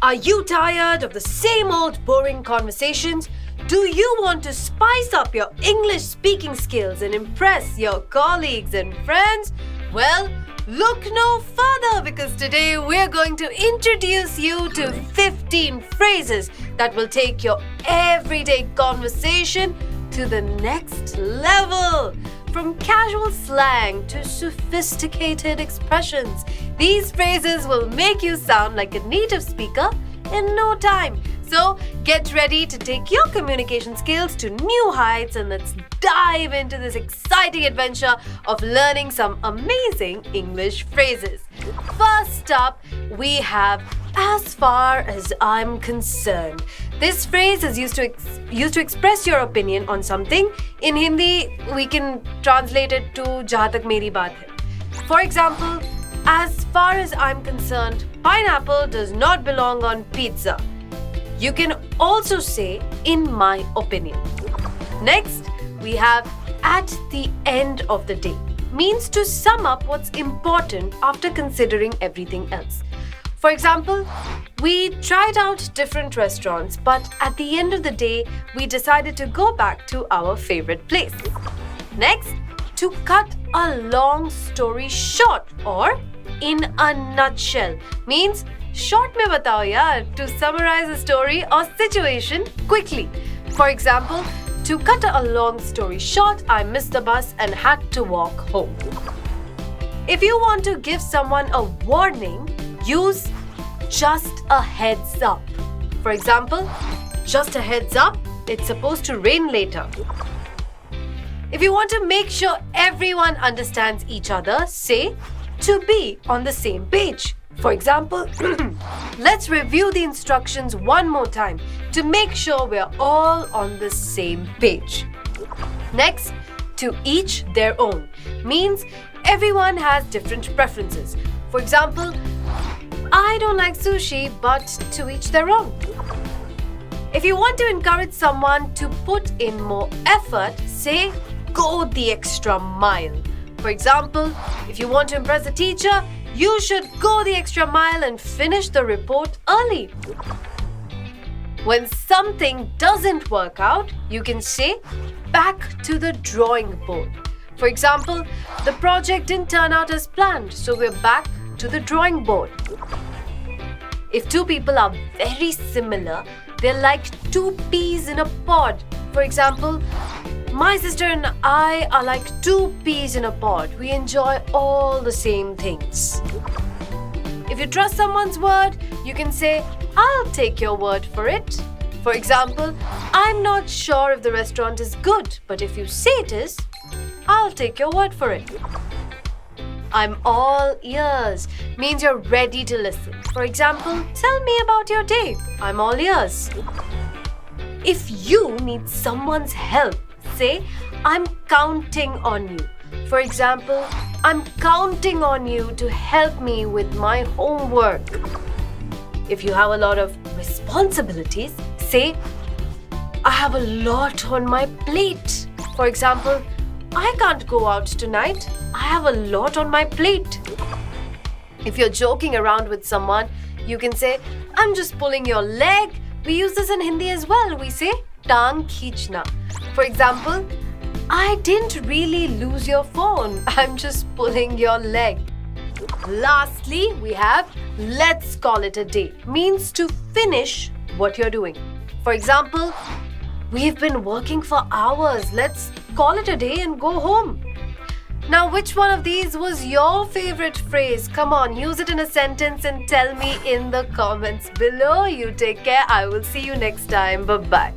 Are you tired of the same old boring conversations? Do you want to spice up your English speaking skills and impress your colleagues and friends? Well, look no further because today we're going to introduce you to 15 phrases that will take your everyday conversation to the next level. From casual slang to sophisticated expressions, these phrases will make you sound like a native speaker in no time. So get ready to take your communication skills to new heights and let's dive into this exciting adventure of learning some amazing English phrases. First up, we have as far as I'm concerned. This phrase is used to express your opinion on something. In Hindi, we can translate it to "Jahan tak meri baat hai." For example, as far as I'm concerned, pineapple does not belong on pizza. You can also say, in my opinion. Next, we have at the end of the day. Means to sum up what's important after considering everything else. For example, we tried out different restaurants, but at the end of the day, we decided to go back to our favorite place. Next, to cut a long story short or in a nutshell means short mein batao yaar, to summarize a story or situation quickly. For example, to cut a long story short, I missed the bus and had to walk home. If you want to give someone a warning, use just a heads up. For example, just a heads up, it's supposed to rain later. If you want to make sure everyone understands each other, say to be on the same page. For example, let's review the instructions one more time to make sure we're all on the same page. Next, to each their own means everyone has different preferences. For example, I don't like sushi, but to each their own. If you want to encourage someone to put in more effort, say go the extra mile. For example, if you want to impress a teacher, you should go the extra mile and finish the report early. When something doesn't work out, you can say back to the drawing board. For example, the project didn't turn out as planned, so we're back to the drawing board. If two people are very similar, they're like two peas in a pod. For example, my sister and I are like two peas in a pod. We enjoy all the same things. If you trust someone's word, you can say, I'll take your word for it. For example, I'm not sure if the restaurant is good, but if you say it is, I'll take your word for it. I'm all ears means you're ready to listen. For example, tell me about your day. I'm all ears. If you need someone's help, say, I'm counting on you. For example, I'm counting on you to help me with my homework. If you have a lot of responsibilities, say, I have a lot on my plate. For example, I can't go out tonight. I have a lot on my plate. If you're joking around with someone, you can say, I'm just pulling your leg. We use this in Hindi as well. We say, Tang khichna. For example, I didn't really lose your phone. I'm just pulling your leg. Lastly, we have let's call it a day. Means to finish what you're doing. For example, we've been working for hours. Let's call it a day and go home. Now, which one of these was your favorite phrase? Come on, use it in a sentence and tell me in the comments below. You take care. I will see you next time. Bye-bye.